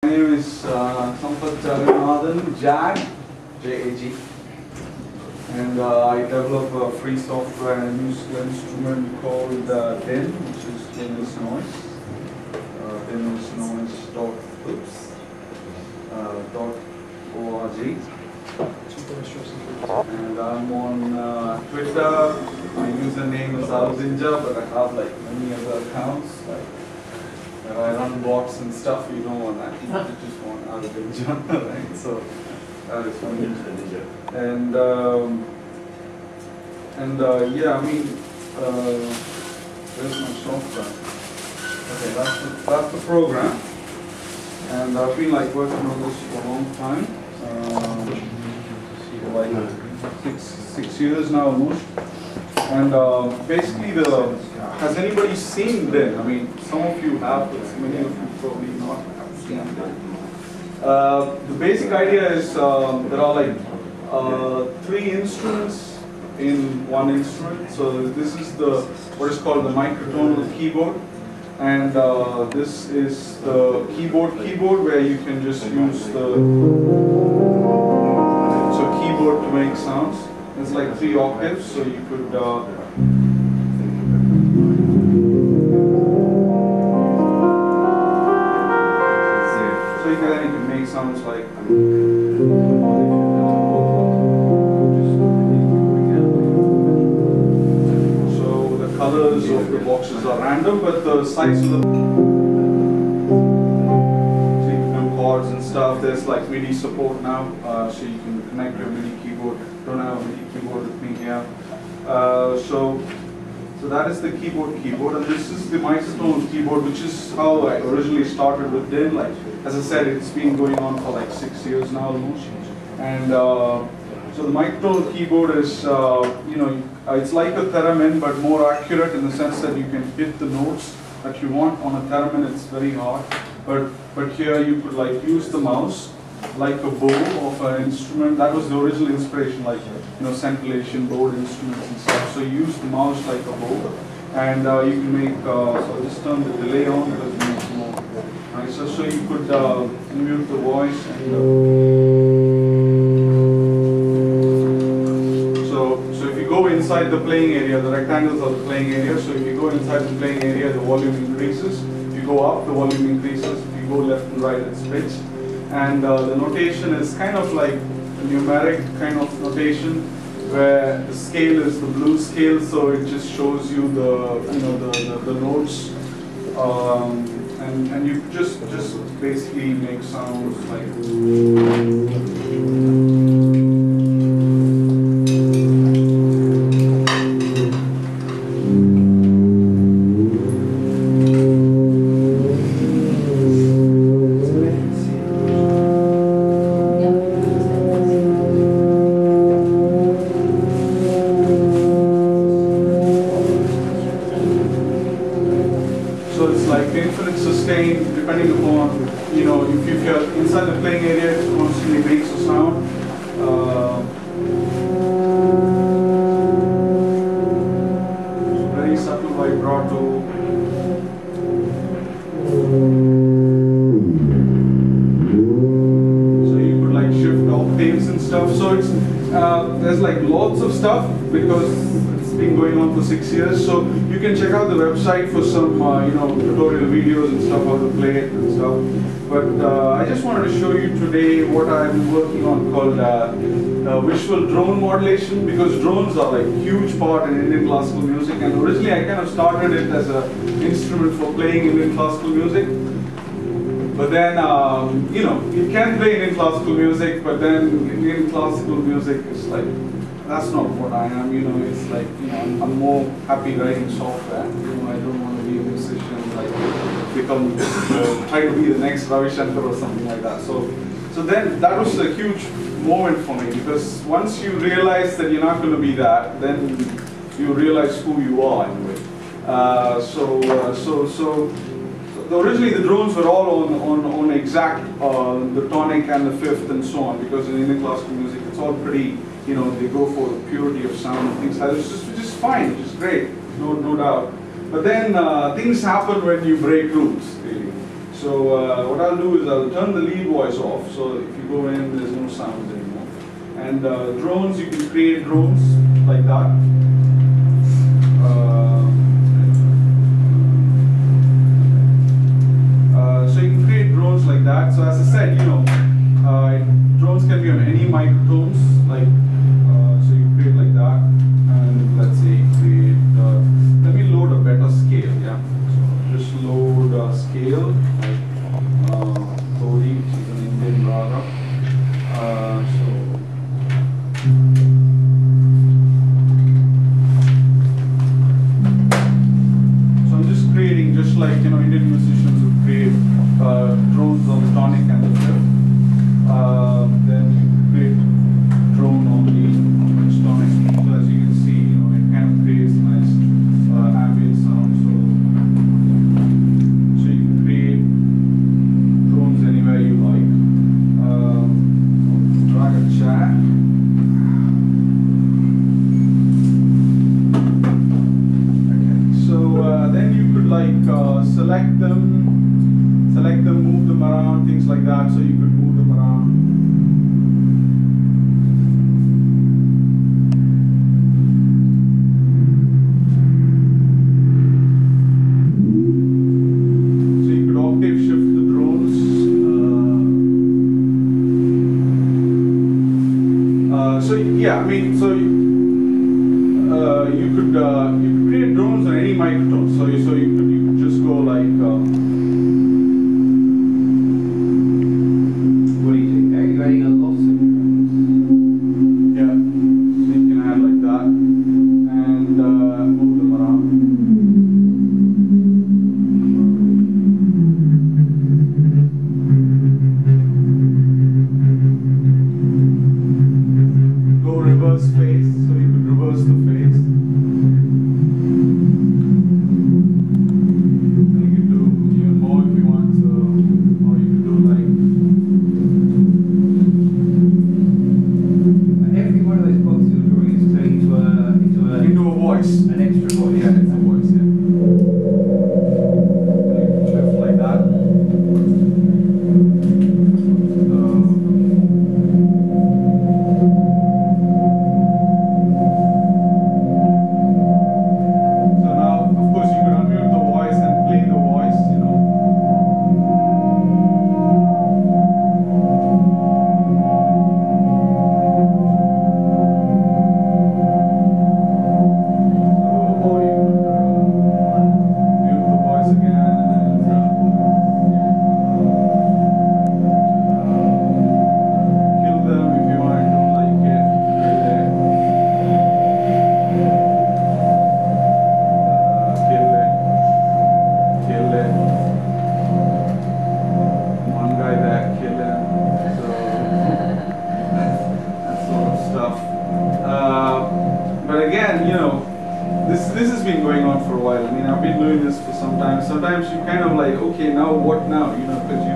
My name is Sampath Jaganathan, JAG, J-A-G, and I develop a free software and use an instrument called DIN, which is Dinner's Noise. Dinner's Noise.org. And I'm on Twitter. My username is Alvinja, but I have like many other accounts. Like I run bots and stuff. You don't want that. You just want Alvinja, right? So that is funny. And yeah, I mean, where's my software? Okay, that's the program. And I've been like working on this for a long time. Like six years now almost. And basically, has anybody seen DIN? I mean, some of you have, but many of you probably not have seen DIN. The basic idea is there are like 3 instruments in one instrument. So this is what is called the microtonal keyboard. And this is the keyboard where you can just use the keyboard to make sounds. It's like 3 octaves, so you could then you can make sounds like so the colors of the boxes are random, but the size of the chords and stuff. There's like MIDI support now, so you can connect your MIDI keyboard. Don't have a MIDI keyboard with me here. So that is the keyboard, and this is the microtonal keyboard, which is how I originally started with DIN. Like as I said, it's been going on for like 6 years now almost. And so the microtonal keyboard is, it's like a theremin, but more accurate in the sense that you can hit the notes that you want. On a theremin, it's very hard. But here you could like use the mouse like a bow of an instrument. That was the original inspiration, like scintillation board instruments and stuff. So you use the mouse like a bow, and you can make. So I'll just turn the delay on because it makes more nicer. So you could mute the voice and. So if you go inside the playing area, the rectangles are the playing area. So if you go inside the playing area, the volume increases. Go up, the volume increases. If you go left and right, it's pitched. And the notation is kind of like a numeric kind of notation, where the scale is the blues scale, so it just shows you the notes, and you just basically make sounds like. There's like lots of stuff because it's been going on for 6 years. So you can check out the website for some tutorial videos and stuff, how to play it and stuff. But I just wanted to show you today what I've been working on called visual drone modulation, because drones are like a huge part in Indian classical music. And originally I kind of started it as an instrument for playing Indian classical music. But then, you can play Indian classical music, but then Indian classical music is like, that's not what I am, it's like, I'm more happy writing software. I don't want to be a musician, like, try to be the next Ravi Shankar or something like that. So then that was a huge moment for me, because once you realize that you're not going to be that, then you realize who you are anyway. Originally the drones were all on exact, the tonic and the fifth and so on, because in Indian classical music it's all pretty, they go for the purity of sound and things like that, which is fine, which is great, no doubt. But then things happen when you break rules, really. So what I'll do is I'll turn the lead voice off. So if you go in, there's no sounds anymore. And drones, you can create drones like that. So you can create drones like that. So as I said, drones can be on any microtones, like so you create like that. And let's say create. Let me load a better scale. Yeah. So just load scale. Cody, which is an Indian raga. So I'm just creating, just like Indian musicians would create drones on the tonic and the fifth. Then you create drone on the tonic. So as you can see, it kind of creates nice ambient sound. So you can create drones anywhere you like. Drag a chat. Okay. So then you could select them, move them around, things like that. So you could move them around. So you could octave shift the drones. So yeah, I mean, so you could create drones on any microtone. So you could just go like. What do you think? Are you adding a loss of drones? Yeah, so you can add like that and move them around. Go reverse phase, so you could reverse the phase. And you could do even more if you want to, or you could do like. Every one of those boxes you're drawing is turned Into a voice. an extra voice. Yeah, it's a voice, yeah. So you can shift like that. So now, of course, you could unmute the voice and play the voice, Or you could mute the voice again and kill them if you want, don't like it. Right there. Kill it. One guy there, kill him. So that sort of stuff. But again, this has been going on for a while. I mean, I've been doing this for some time. Sometimes you kind of like, okay, now what now? Because you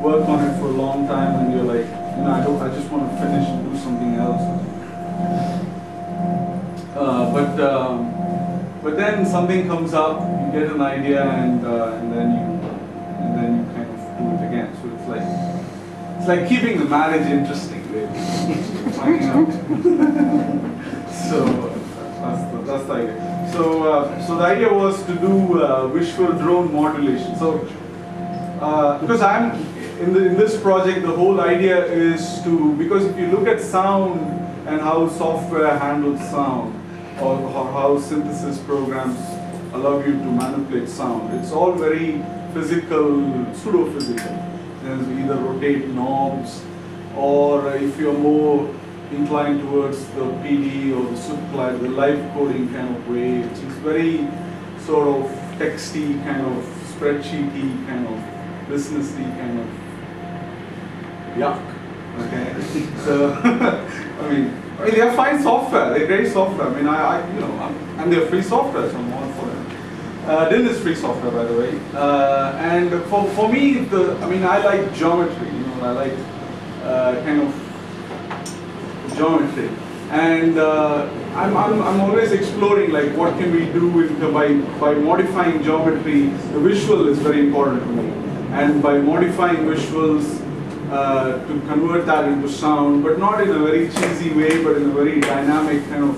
work on it for a long time and you're like, I just want to finish and do something else. But then something comes up, you get an idea, and then you kind of do it again. So it's like keeping the marriage interesting, really. Finding out. So that's the idea. So the idea was to do visual drone modulation. So because I'm in this project, the whole idea is because if you look at sound and how software handles sound, or how synthesis programs allow you to manipulate sound, it's all very physical, pseudo-physical. There's either rotate knobs, or if you're more inclined towards the PD or the Supercollider, the live coding kind of way, it's very sort of texty, kind of spreadsheety, kind of businessy, kind of yuck. Okay, so I mean they're fine software. They're great software. I mean, and they're free software, so I'm all for it. DIN is free software, by the way. And for me, I like geometry. I like kind of geometry, and I'm always exploring like what can we do by modifying geometry. The visual is very important to me, and by modifying visuals to convert that into sound, but not in a very cheesy way, but in a very dynamic kind of.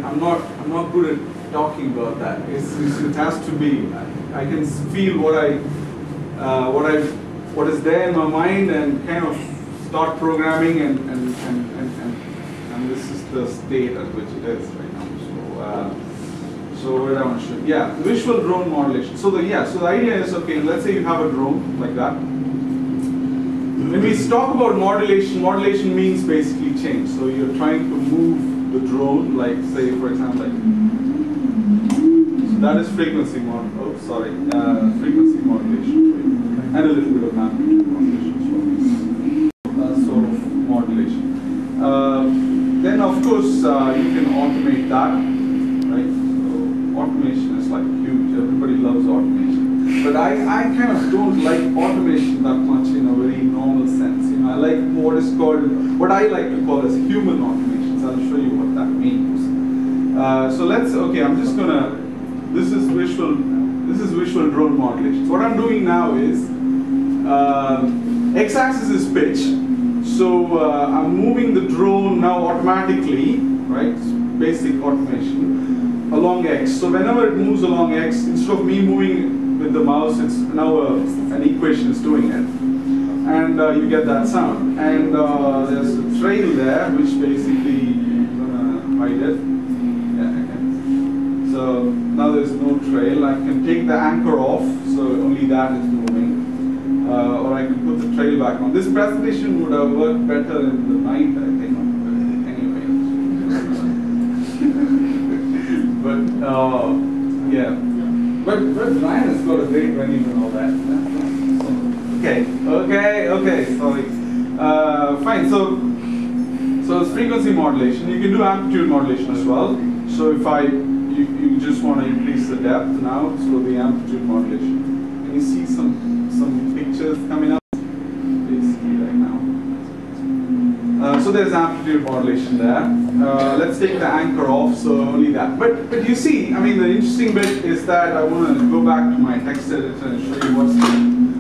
I'm not good at talking about that. It has to be. I can feel what is there in my mind and kind of start programming, and this is the state at which it is right now. So where I want to show? Yeah, visual drone modulation. So the idea is, okay, let's say you have a drone like that. When we talk about modulation, modulation means basically change. So you're trying to move the drone, like say for example, like, so that is frequency frequency modulation, and a little bit of amplitude modulation as well. Sort of modulation. Then of course you can automate that, right? So automation is like huge. Everybody loves automation, but I kind of don't like automation that much in a very normal sense. You know, I like what I like to call as human automations. I'll show you what that means. So I'm just gonna. This is visual drone modulation. So what I'm doing now is x-axis is pitch. So I'm moving the drone now automatically, right? Basic automation along x. So whenever it moves along x, instead of me moving with the mouse, it's now an equation is doing it, and you get that sound. And there's a trail there, which basically I'm gonna hide it. Yeah, okay. So now there's no trail. I can take the anchor off, so only that is moving. Or I can put the trail back on. This presentation would have worked better in the night, I think. Anyway. But yeah. But Ryan has got a great venue and all that. Okay. Sorry. Fine. So it's frequency modulation. You can do amplitude modulation as well. So if you just want to increase the depth now, so the amplitude modulation. Can you see some pictures coming up basically right now? So there's amplitude modulation there. Let's take the anchor off, so only that. But you see, I mean, the interesting bit is that I want to go back to my text editor and show you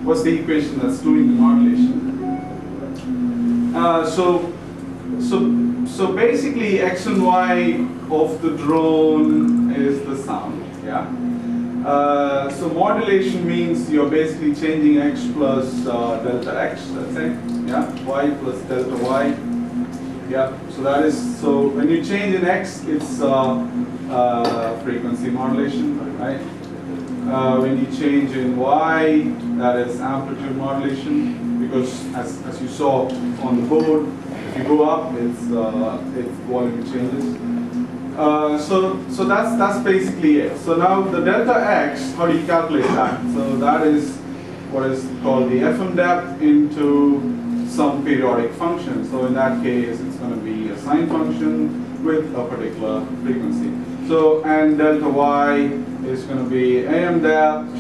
what's the equation that's doing the modulation. So basically, x and y of the drone is the sound. Yeah. So modulation means you're basically changing x plus delta x, let's say, yeah, y plus delta y, yeah. So that is, so when you change in x, it's frequency modulation, right? When you change in y, that is amplitude modulation, because as you saw on the board, if you go up, its volume changes. So that's basically it. So now the delta x, how do you calculate that? So that is what is called the FM depth into some periodic function. So in that case, it's going to be a sine function with a particular frequency. So and delta y is going to be AM depth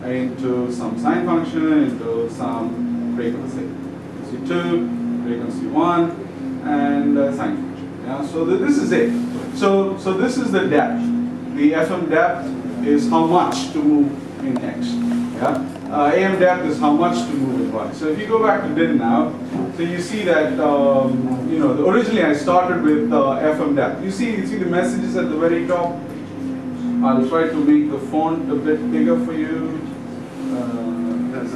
into some sine function into some frequency. Frequency 2, frequency 1, and sine function. Yeah. So this is it. So this is the depth. The FM depth is how much to move in x. Yeah. AM depth is how much to move in y. So if you go back to DIN now, so you see that originally I started with FM depth. You see the messages at the very top. I'll try to make the font a bit bigger for you. Is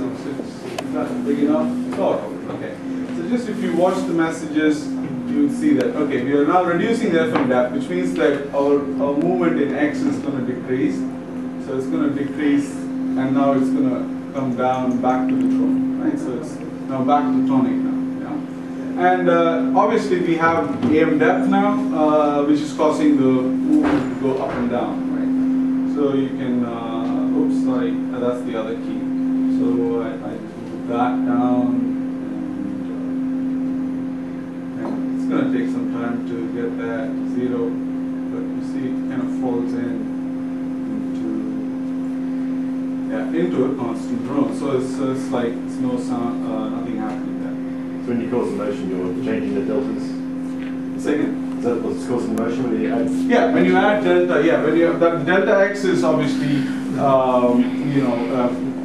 that big enough? Oh, okay. So just if you watch the messages, you will see that, okay, we are now reducing the FM depth, which means that our movement in x is going to decrease. So it's going to decrease, and now it's going to come down back to the tone, right? So it's now back to tonic now. Yeah? And obviously we have AM depth now, which is causing the movement to go up and down, right? So you can, oops, sorry, that's the other key. So I just move that down. It's going to take some time to get that 0, but you see it kind of falls into a constant drone. So it's like it's no sound, nothing happening there. So when you cause the motion, you're changing the deltas. Second. Is that what's causing the motion when you add? Yeah, when you add delta, yeah, when you have that delta x is obviously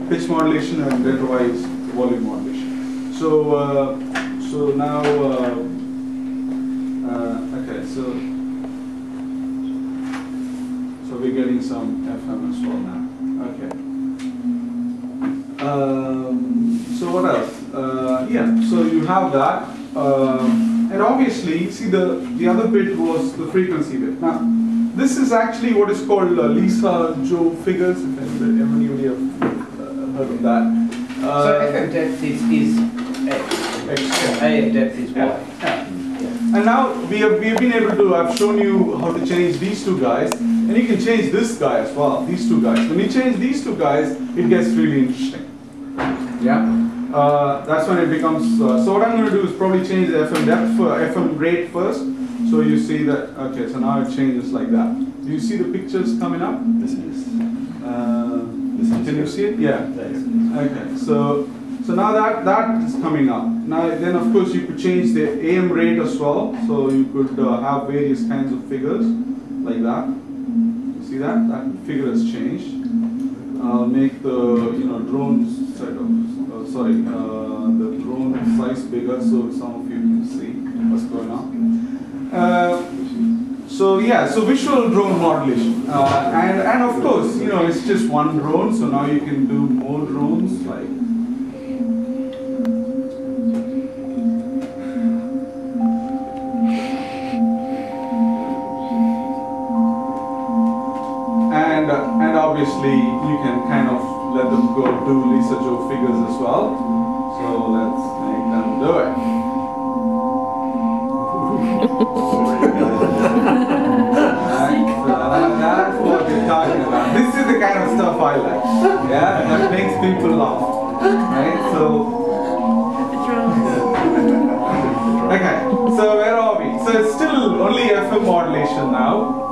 pitch modulation and delta Y is volume modulation. So now, okay, so we're getting some FM as well now. Okay. So what else? Yeah. So you have that, and obviously, see the other bit was the frequency bit. Now, this is actually what is called Lisa Joe figures. If anybody have heard of that. So FM depth is X. AM depth is Y. Yeah. And now we have been able to, I've shown you how to change these two guys, and you can change this guy as well, these two guys. When you change these two guys, it gets really interesting. Yeah? That's when it becomes, so what I'm going to do is probably change the FM depth, FM rate first, so you see that, okay, so now it changes like that. Do you see the pictures coming up? This is. Can you see it? Yeah. Okay, so now that is coming up. Now then of course you could change the AM rate as well. So you could have various kinds of figures like that. You see that? That figure has changed. I'll make the drone side of the drone size bigger so some of you can see what's going on. So yeah, so visual drone modulation, and of course it's just one drone. So now you can do more drones like. And obviously you can kind of let them go do Lisa Joe figures as well. So let's make them do it. That's what we're talking about. This is the kind of stuff I like. Yeah, that makes people laugh. Right? So okay, so where are we? So it's still only FM modulation now.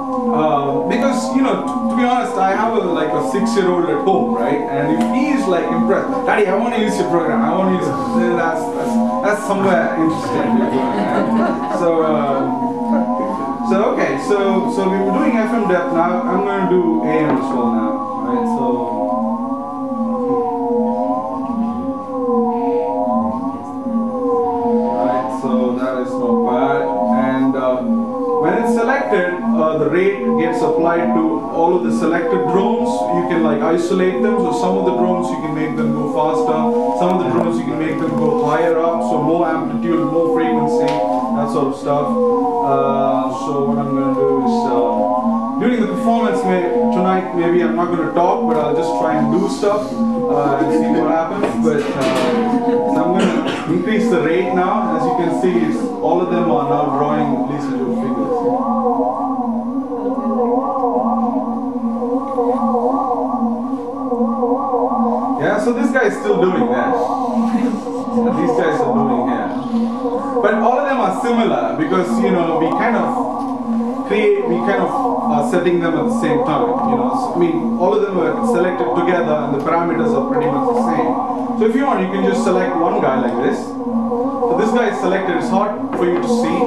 Because to be honest, I have a 6-year-old at home, right? And if he's like impressed, Daddy, I want to use your program. I want to use it. Then that's somewhere interesting. Right? So okay, so we were doing FM depth. Now I'm going to do AM as well now, right? So that is not bad. And when it's selected, the rate gets applied to all of the selected drones. You can isolate them. So some of the drones you can make them go faster. Some of the drones you can make them go higher up. So more amplitude, more frequency, that sort of stuff. So what I'm going to do is during the performance tonight, maybe I'm not going to talk, but I'll just try and do stuff and see what happens. But so I'm going to increase the rate now. As you can see, all of them are now drawing Lisa Joe figures. Yeah, so this guy is still doing that. And these guys are doing here. But all of them are similar because we kind of are setting them at the same time. So, I mean, all of them are selected together and the parameters are pretty much the same. So if you want, you can just select one guy like this. So this guy is selected. It's hard for you to see.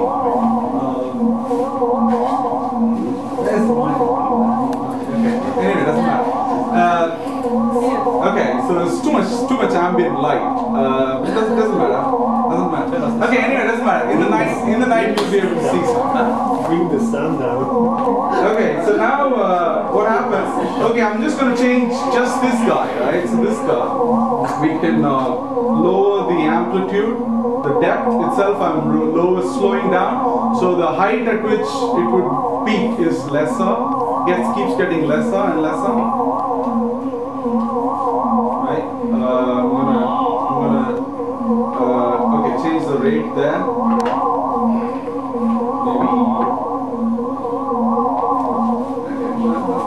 There's one. Okay. Anyway, doesn't matter. Okay, so there's too much ambient light. It doesn't matter. Doesn't matter. Okay, anyway, doesn't matter. In the night you'll be able to see something. Bring the sun down. Okay, so now what happens? Okay, I'm just going to change just this guy, right? So this guy, we can lower the amplitude, the depth itself. I'm slowing down. So the height at which it would peak is lesser. Keeps getting lesser and lesser. Right? I'm gonna change the rate there. Maybe.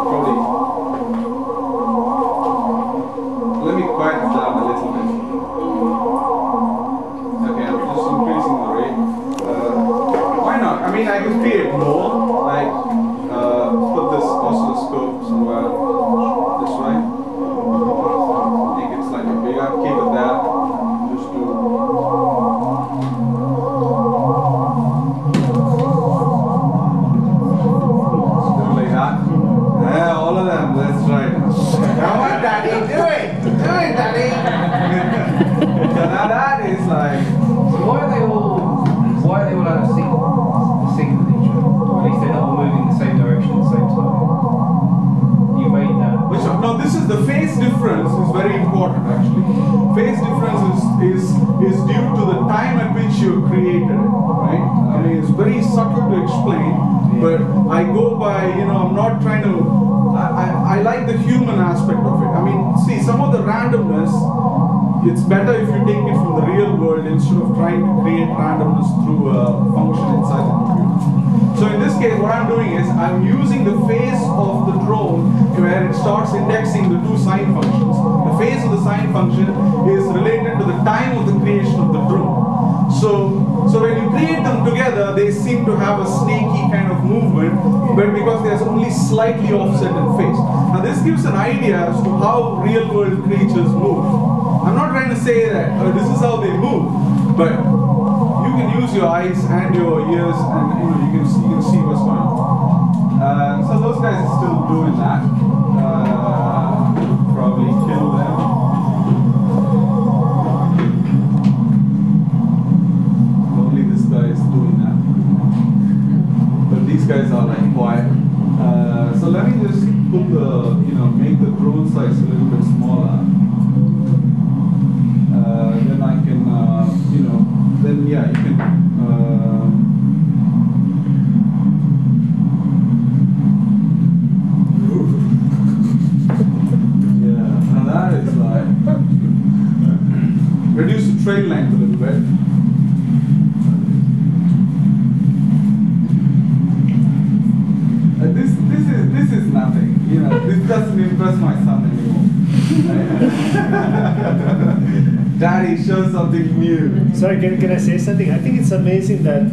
Probably. Let me quiet it down a little bit. Okay, I'm just increasing the rate. Why not? I mean, I can create more. Put this oscilloscope somewhere this way. Make it slightly bigger. Keep it there. Just do. Like that. Yeah, all of them. That's right. Come on, Daddy. Do it. Do it, phase difference is due to the time at which you created it, right? I mean, it's very subtle to explain, but I go by, I'm not trying to, I like the human aspect of it. I mean, see, some of the randomness, it's better if you take it from the real world instead of trying to create randomness through a function inside the computer. So in this case, what I'm doing is I'm using the phase of the drone where it starts indexing the two sign functions. The phase of the sign function is related to the time of the creation of the drone. So when you create them together, they seem to have a snaky kind of movement, but because there's only slightly offset in phase. Now this gives an idea as to how real world creatures move. I'm not trying to say that this is how they move, but you can use your eyes and your ears, and you can see what's going on. So those guys are still doing that. Probably kill them. Only this guy is doing that. But these guys are like quiet. So let me just put the, make the drone size a little bit smaller. Then I can, then yeah, you can. Yeah, now that is like reduce the trail length a little bit. This is nothing. This doesn't impress my son anymore. Daddy, show something new. Sorry, can I say something? I think it's amazing that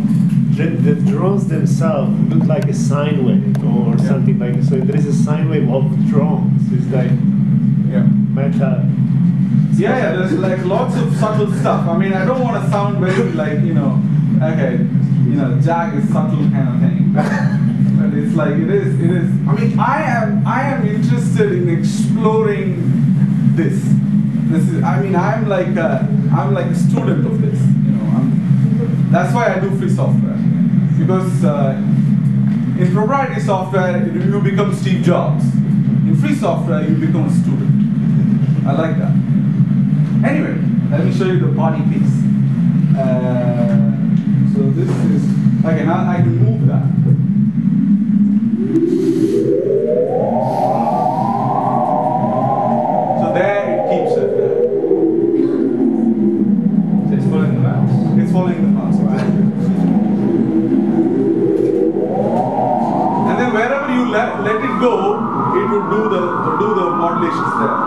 the drones themselves look like a sine wave or something like that. So there is a sine wave of drones. It's like meta. Yeah, there's like lots of subtle stuff. I mean, I don't want to sound very like, Jag is subtle kind of thing. But it's like, it is. I mean, I am interested in exploring this. I'm like a student of this. That's why I do free software. Because in proprietary software, you become Steve Jobs. In free software, you become a student. I like that. Anyway, let me show you the body piece. So this is, okay, now I can move that. So there it keeps it there. So it's following the mouse? It's following the mouse, exactly. And then wherever you let it go, it will do the modulations there.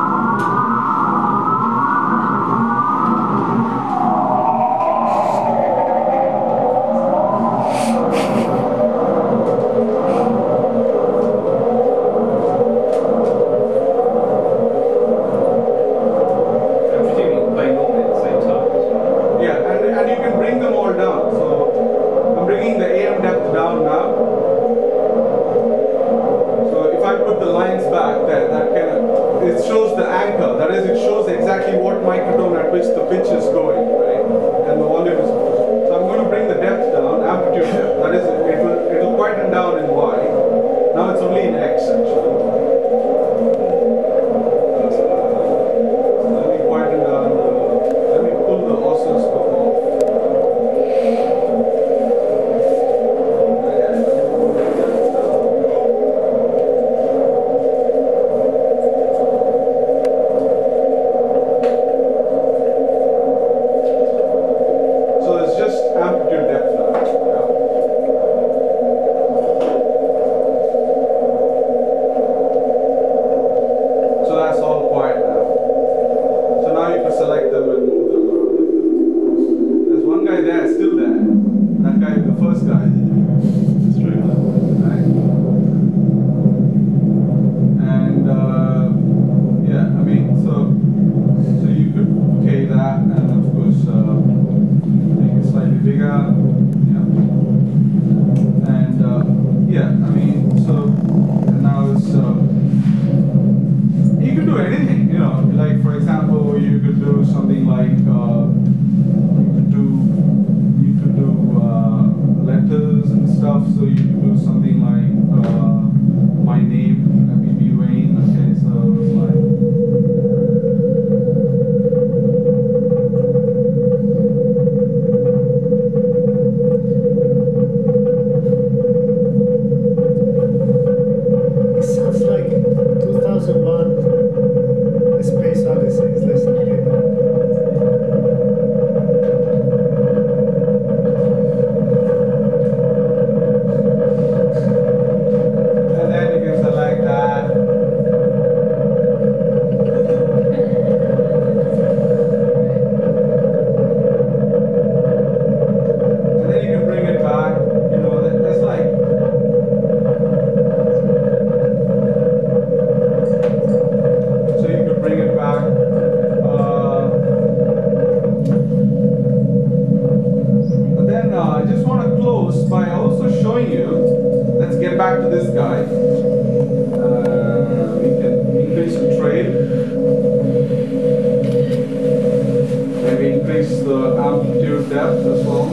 depth as well.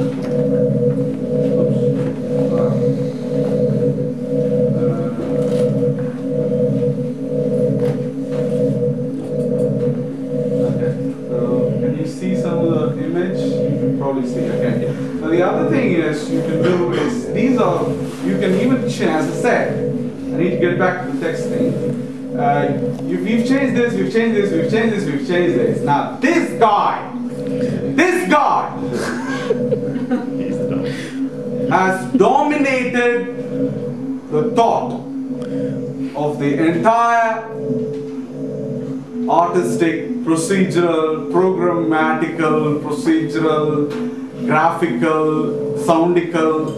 See some of the image? You can probably see. Okay. Now the other thing is you can do is you can even change. As I said, I need to get back to the text thing. We've changed this. We've changed this. We've changed this. We've changed this. Now this guy has dominated the thought of the entire artistic, procedural, programmatical, procedural, graphical, soundical,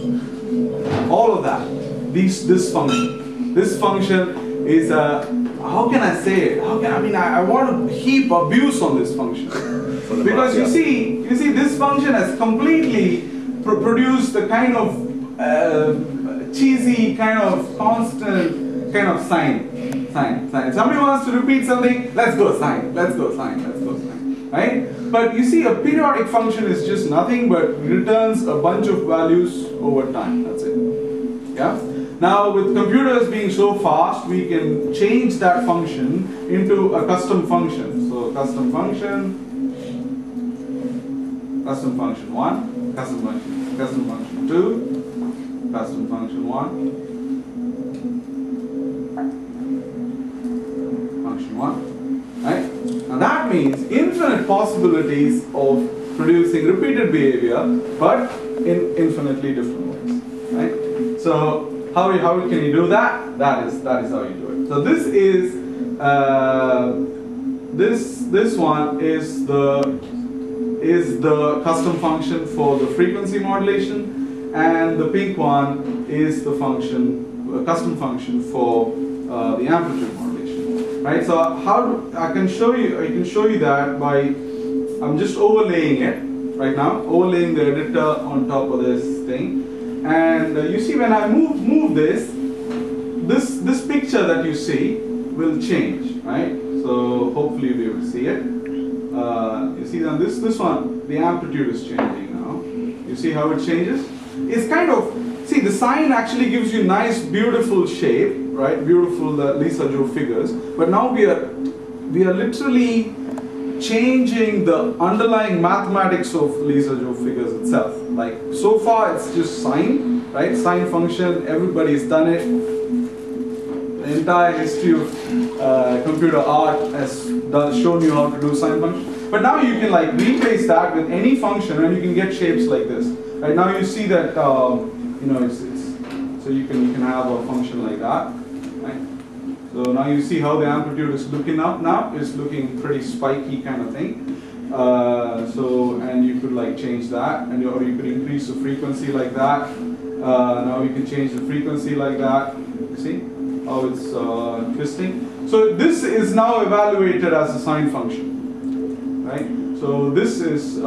all of that. This function. This function is a, how can I say it? I want to heap abuse on this function. Because you see this function has completely produced the kind of cheesy, kind of constant, kind of sine. Somebody wants to repeat something, let's go sine, let's go sine, let's go sine, right? But you see, a periodic function is just nothing but returns a bunch of values over time, that's it. Yeah? Now, with computers being so fast, we can change that function into a custom function. So, custom function 1, custom function 2, custom function 1. Right? And that means infinite possibilities of producing repeated behavior, but in infinitely different ways. Right? So how can you do that? That is how you do it. So this is this one is the custom function for the frequency modulation, and the pink one is the custom function for the amplitude modulation. Right, so I can show you that by, I'm just overlaying it right now, overlaying the editor on top of this thing, and you see when I move this picture that you see will change, right? So hopefully you'll be able to see it. You see that this one, the amplitude is changing now. You see how it changes? It's kind of, see, the sine actually gives you nice, beautiful shape, right? Beautiful Lisa-Joe figures. But now we are literally changing the underlying mathematics of Lisa-Joe figures itself. Like, so far it's just sine, right? Sine function, everybody's done it. The entire history of computer art has shown you how to do sine function. But now you can like replace that with any function and you can get shapes like this. Right now you see that so you can have a function like that. Right? So now you see how the amplitude is looking up now. It's looking pretty spiky kind of thing. And you could like change that, or you could increase the frequency like that. Now you can change the frequency like that. You see how it's twisting. So this is now evaluated as a sine function, right? So this is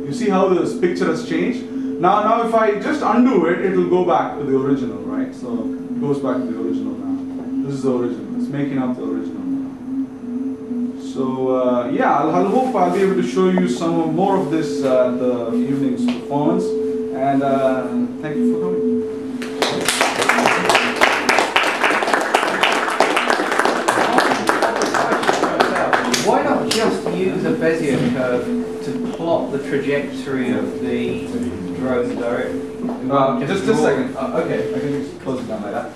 you see how this picture has changed. Now if I just undo it, it will go back to the original, right? So it goes back to the original now. This is the original. It's making up the original now. So yeah, I'll hope I'll be able to show you some more of this at the evening's performance. And thank you for coming. Why not just use a Bezier curve to plot the trajectory of the drone directly? Just a second. Okay, I can just close it down like that.